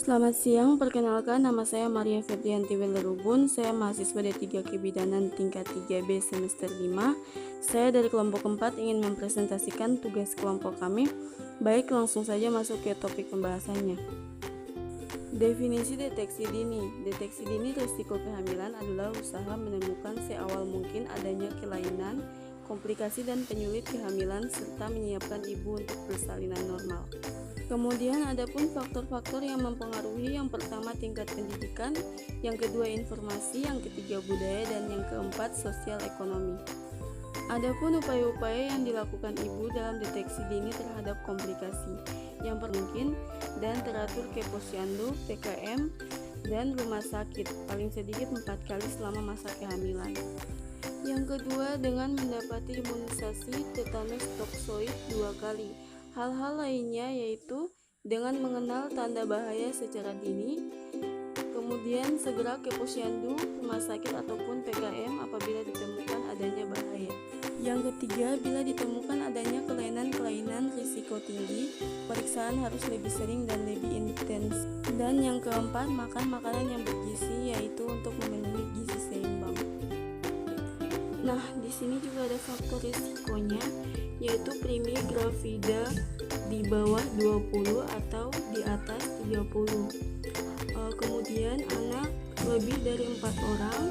Selamat siang, perkenalkan nama saya Maria Febrianti Welerubun. Saya mahasiswa D3 Kebidanan tingkat 3B semester 5. Saya dari kelompok 4 ingin mempresentasikan tugas kelompok kami. Baik, langsung saja masuk ke topik pembahasannya. Definisi deteksi dini. Deteksi dini risiko kehamilan adalah usaha menemukan seawal mungkin adanya kelainan, komplikasi dan penyulit kehamilan serta menyiapkan ibu untuk persalinan normal. Kemudian ada pun faktor-faktor yang mempengaruhi. Yang pertama tingkat pendidikan, yang kedua informasi, yang ketiga budaya, dan yang keempat sosial ekonomi. Adapun upaya-upaya yang dilakukan ibu dalam deteksi dini terhadap komplikasi yang mungkin dan teratur ke posyandu, PKM, dan rumah sakit paling sedikit 4 kali selama masa kehamilan. Yang kedua dengan mendapati imunisasi tetanus toksoid 2 kali. Hal-hal lainnya yaitu dengan mengenal tanda bahaya secara dini, kemudian segera ke posyandu, rumah sakit ataupun PKM apabila ditemukan adanya bahaya. Yang ketiga, bila ditemukan adanya kelainan-kelainan risiko tinggi, pemeriksaan harus lebih sering dan lebih intens. Dan yang keempat, makan makanan yang bergizi yaitu untuk memenuhi gizi seimbang. Nah, di sini juga ada faktor risikonya, yaitu primi gravida di bawah 20 atau di atas 30. Kemudian anak lebih dari 4 orang,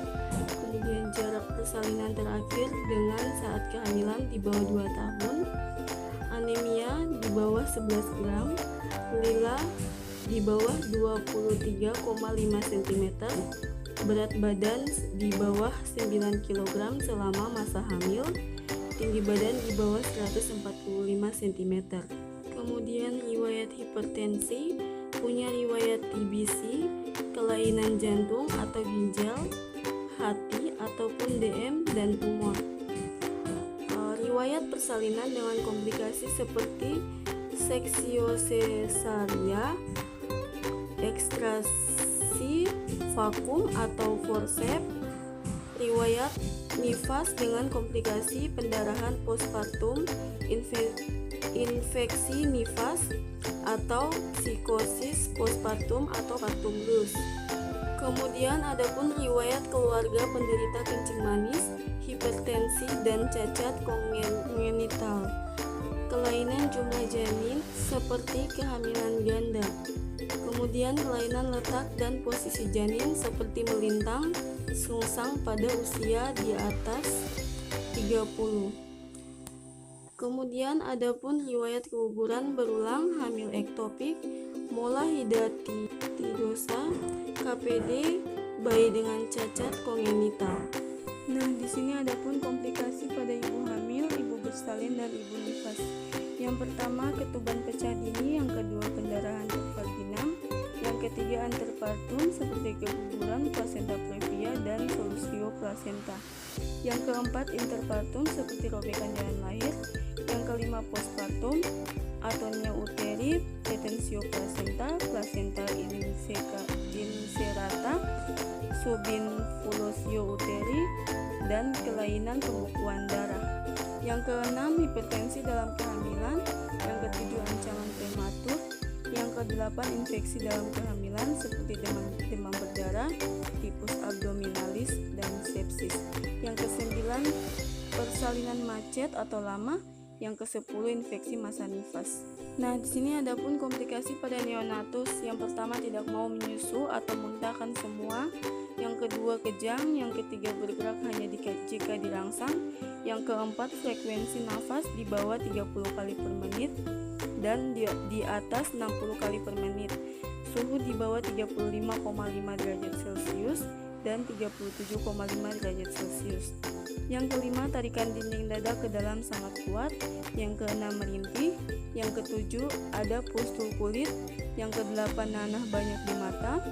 kemudian jarak persalinan terakhir dengan saat kehamilan di bawah 2 tahun, anemia di bawah 11 gram, lila di bawah 23,5 cm, berat badan di bawah 9 kg selama masa hamil, tinggi badan di bawah 145 cm. Kemudian riwayat hipertensi, punya riwayat TBC, kelainan jantung atau ginjal, hati ataupun DM dan tumor. Riwayat persalinan dengan komplikasi seperti seksio cesaria, ekstrasi vakum atau forceps, riwayat nifas dengan komplikasi pendarahan postpartum, infeksi nifas atau psikosis postpartum atau partum blues. Kemudian ada pun riwayat keluarga penderita kencing manis, hipertensi dan cacat kongenital, kelainan jumlah janin seperti kehamilan ganda. Kemudian kelainan letak dan posisi janin seperti melintang, sungsang pada usia di atas 30. Kemudian ada pun riwayat keguguran berulang, hamil ektopik, mola hidatidosa, KPD, bayi dengan cacat kongenital. Nah, di sini ada pun komplikasi pada ibu hamil, ibu bersalin dan ibu nifas. Yang pertama ketuban pecah dini, yang kedua pendarahan vaginam, yang ketiga anterpartum seperti keguguran, plasenta previa dan solusio plasenta. Yang keempat interpartum seperti robekan jalan lahir. Yang kelima postpartum, atonia uteri, retensio plasenta, plasenta inserata, subinfusio uteri, dan kelainan pembekuan darah. Yang keenam hipertensi dalam kehamilan. Yang ketujuh ancaman prematur. Yang kedelapan infeksi dalam kehamilan seperti demam berdarah, tipus abdominalis, dan sepsis. Yang kesembilan persalinan macet atau lama. Yang ke-10 infeksi masa nifas. Nah, di sini ada pun komplikasi pada neonatus. Yang pertama tidak mau menyusu atau muntahkan semua. Yang kedua kejang. Yang ketiga bergerak hanya jika dirangsang. Yang keempat frekuensi nafas di bawah 30 kali per menit dan di atas 60 kali per menit. Suhu di bawah 35,5 derajat Celcius dan 37,5 derajat Celcius. Yang kelima tarikan dinding dada ke dalam sangat kuat. Yang keenam merintih. Yang ketujuh ada pustul kulit. Yang kedelapan nanah banyak di mata.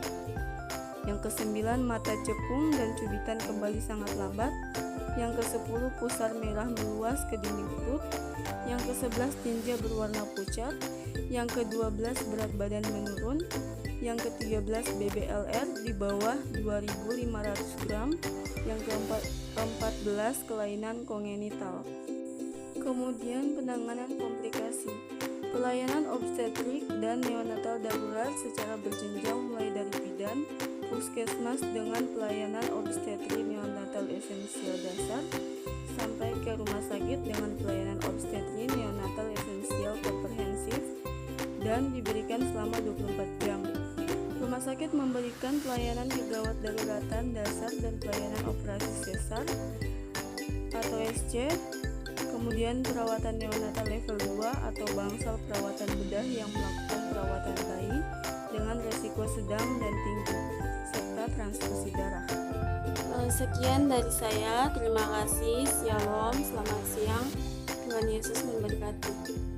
Yang kesembilan mata cekung dan cubitan kembali sangat lambat. Yang ke-10 pusar merah meluas ke dinding perut. Yang ke-11 tinja berwarna pucat. Yang ke-12 berat badan menurun. Yang ke-13 BBLR di bawah 2500 gram. Yang ke-14 kelainan kongenital. Kemudian penanganan komplikasi. Pelayanan obstetrik dan neonatal darurat secara berjenjang mulai dari bidan, puskesmas dengan pelayanan obstetrik neonatal esensial dasar sampai ke rumah sakit dengan pelayanan obstetrik neonatal esensial komprehensif dan diberikan selama 24 jam. Rumah sakit memberikan pelayanan kegawat daruratan dasar dan pelayanan operasi sesar atau SC, kemudian perawatan neonatal level 2 atau bangsal perawatan bedah yang melakukan perawatan bayi dengan resiko sedang dan tinggi, serta transfusi darah. Sekian dari saya, terima kasih, shalom, selamat siang, Tuhan Yesus memberkati.